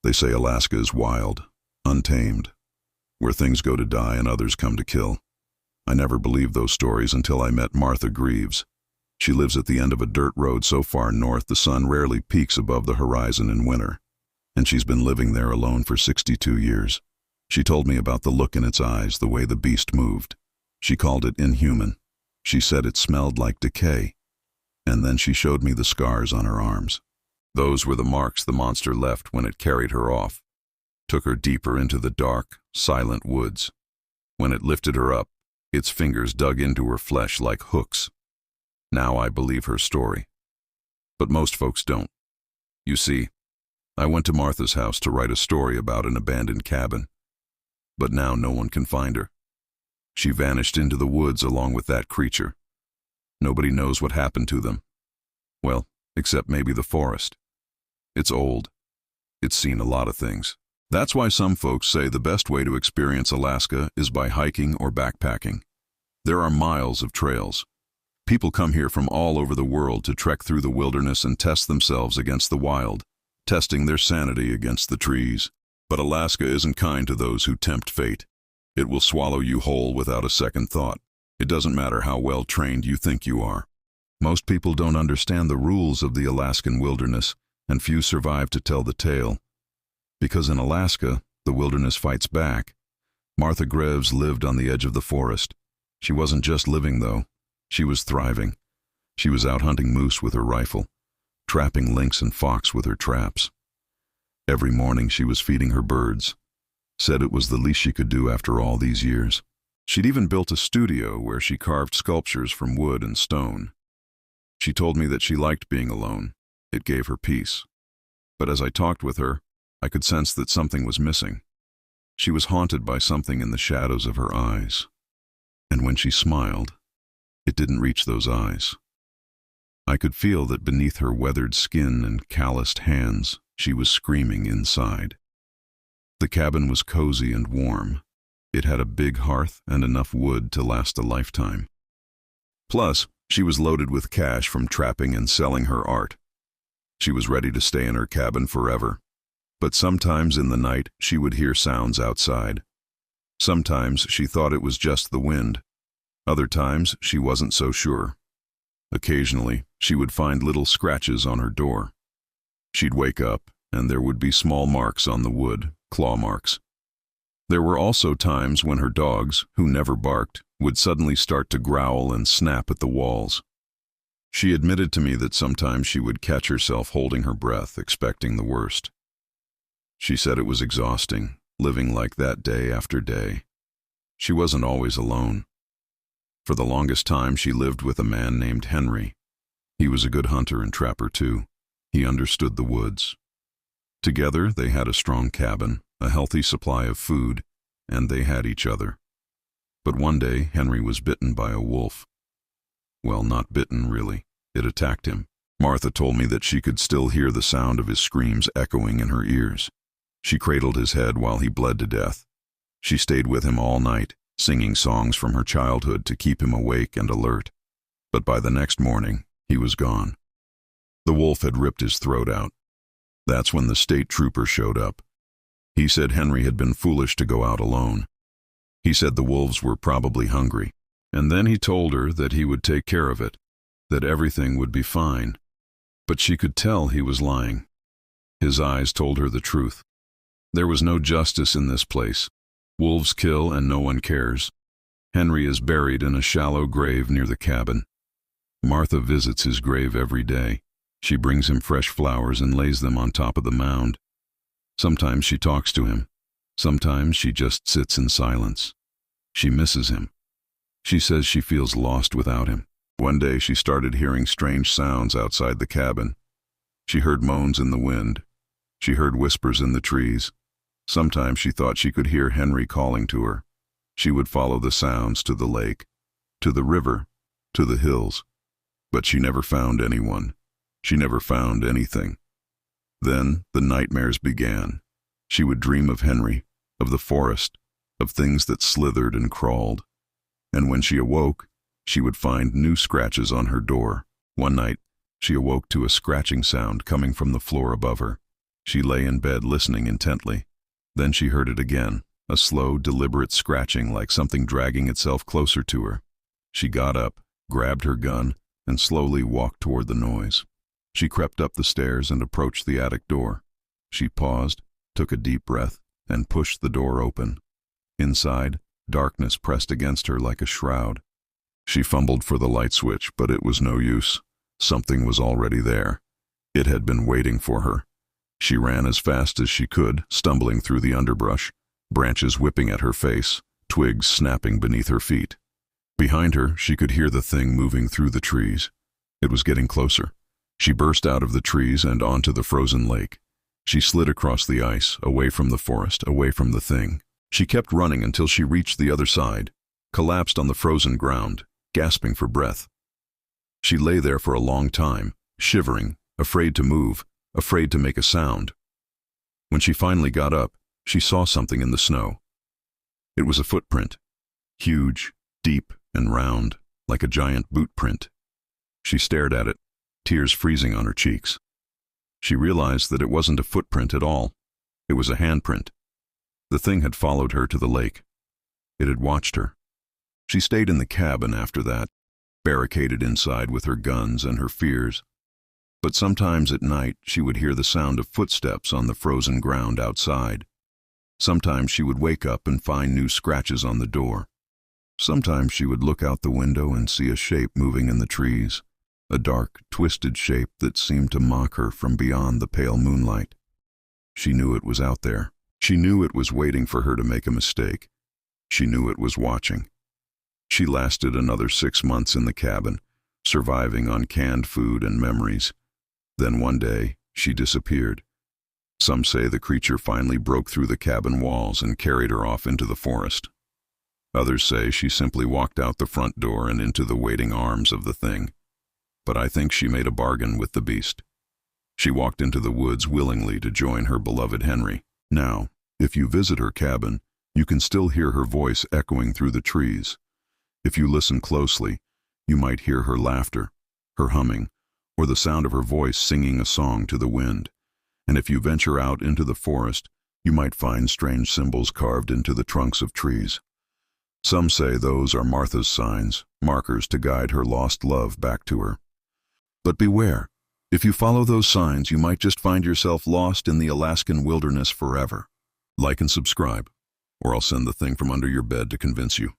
They say Alaska is wild, untamed, where things go to die and others come to kill. I never believed those stories until I met Martha Greaves. She lives at the end of a dirt road so far north the sun rarely peaks above the horizon in winter, and she's been living there alone for 62 years. She told me about the look in its eyes, the way the beast moved. She called it inhuman. She said it smelled like decay. And then she showed me the scars on her arms. Those were the marks the monster left when it carried her off, took her deeper into the dark, silent woods. When it lifted her up, its fingers dug into her flesh like hooks. Now I believe her story. But most folks don't. You see, I went to Martha's house to write a story about an abandoned cabin. But now no one can find her. She vanished into the woods along with that creature. Nobody knows what happened to them. Well, except maybe the forest. It's old. It's seen a lot of things. That's why some folks say the best way to experience Alaska is by hiking or backpacking. There are miles of trails. People come here from all over the world to trek through the wilderness and test themselves against the wild, testing their sanity against the trees. But Alaska isn't kind to those who tempt fate. It will swallow you whole without a second thought. It doesn't matter how well trained you think you are. Most people don't understand the rules of the Alaskan wilderness, and few survive to tell the tale. Because in Alaska, the wilderness fights back. Martha Greaves lived on the edge of the forest. She wasn't just living, though. She was thriving. She was out hunting moose with her rifle, trapping lynx and fox with her traps. Every morning she was feeding her birds. Said it was the least she could do after all these years. She'd even built a studio where she carved sculptures from wood and stone. She told me that she liked being alone. It gave her peace. But as I talked with her, I could sense that something was missing. She was haunted by something in the shadows of her eyes. And when she smiled, it didn't reach those eyes. I could feel that beneath her weathered skin and calloused hands, she was screaming inside. The cabin was cozy and warm. It had a big hearth and enough wood to last a lifetime. Plus, she was loaded with cash from trapping and selling her art. She was ready to stay in her cabin forever. But sometimes in the night, she would hear sounds outside. Sometimes she thought it was just the wind. Other times, she wasn't so sure. Occasionally, she would find little scratches on her door. She'd wake up, and there would be small marks on the wood, claw marks. There were also times when her dogs, who never barked, would suddenly start to growl and snap at the walls. She admitted to me that sometimes she would catch herself holding her breath, expecting the worst. She said it was exhausting, living like that day after day. She wasn't always alone. For the longest time, she lived with a man named Henry. He was a good hunter and trapper, too. He understood the woods. Together, they had a strong cabin, a healthy supply of food, and they had each other. But one day, Henry was bitten by a wolf. Well, not bitten, really. It attacked him. Martha told me that she could still hear the sound of his screams echoing in her ears. She cradled his head while he bled to death. She stayed with him all night, singing songs from her childhood to keep him awake and alert. But by the next morning, he was gone. The wolf had ripped his throat out. That's when the state trooper showed up. He said Henry had been foolish to go out alone. He said the wolves were probably hungry. And then he told her that he would take care of it, that everything would be fine. But she could tell he was lying. His eyes told her the truth. There was no justice in this place. Wolves kill and no one cares. Henry is buried in a shallow grave near the cabin. Martha visits his grave every day. She brings him fresh flowers and lays them on top of the mound. Sometimes she talks to him. Sometimes she just sits in silence. She misses him. She says she feels lost without him. One day she started hearing strange sounds outside the cabin. She heard moans in the wind. She heard whispers in the trees. Sometimes she thought she could hear Henry calling to her. She would follow the sounds to the lake, to the river, to the hills. But she never found anyone. She never found anything. Then the nightmares began. She would dream of Henry, of the forest, of things that slithered and crawled. And when she awoke, she would find new scratches on her door. One night, she awoke to a scratching sound coming from the floor above her. She lay in bed listening intently. Then she heard it again, a slow, deliberate scratching like something dragging itself closer to her. She got up, grabbed her gun, and slowly walked toward the noise. She crept up the stairs and approached the attic door. She paused, took a deep breath, and pushed the door open. Inside, darkness pressed against her like a shroud. She fumbled for the light switch, but it was no use. Something was already there. It had been waiting for her. She ran as fast as she could, stumbling through the underbrush, branches whipping at her face, twigs snapping beneath her feet. Behind her, she could hear the thing moving through the trees. It was getting closer. She burst out of the trees and onto the frozen lake. She slid across the ice, away from the forest, away from the thing. She kept running until she reached the other side, collapsed on the frozen ground, gasping for breath. She lay there for a long time, shivering, afraid to move, afraid to make a sound. When she finally got up, she saw something in the snow. It was a footprint, huge, deep, and round, like a giant boot print. She stared at it, tears freezing on her cheeks. She realized that it wasn't a footprint at all. It was a handprint. The thing had followed her to the lake. It had watched her. She stayed in the cabin after that, barricaded inside with her guns and her fears. But sometimes at night she would hear the sound of footsteps on the frozen ground outside. Sometimes she would wake up and find new scratches on the door. Sometimes she would look out the window and see a shape moving in the trees, a dark, twisted shape that seemed to mock her from beyond the pale moonlight. She knew it was out there. She knew it was waiting for her to make a mistake. She knew it was watching. She lasted another 6 months in the cabin, surviving on canned food and memories. Then one day, she disappeared. Some say the creature finally broke through the cabin walls and carried her off into the forest. Others say she simply walked out the front door and into the waiting arms of the thing. But I think she made a bargain with the beast. She walked into the woods willingly to join her beloved Henry. Now, if you visit her cabin, you can still hear her voice echoing through the trees. If you listen closely, you might hear her laughter, her humming, or the sound of her voice singing a song to the wind. And if you venture out into the forest, you might find strange symbols carved into the trunks of trees. Some say those are Martha's signs, markers to guide her lost love back to her. But beware. If you follow those signs, you might just find yourself lost in the Alaskan wilderness forever. Like and subscribe, or I'll send the thing from under your bed to convince you.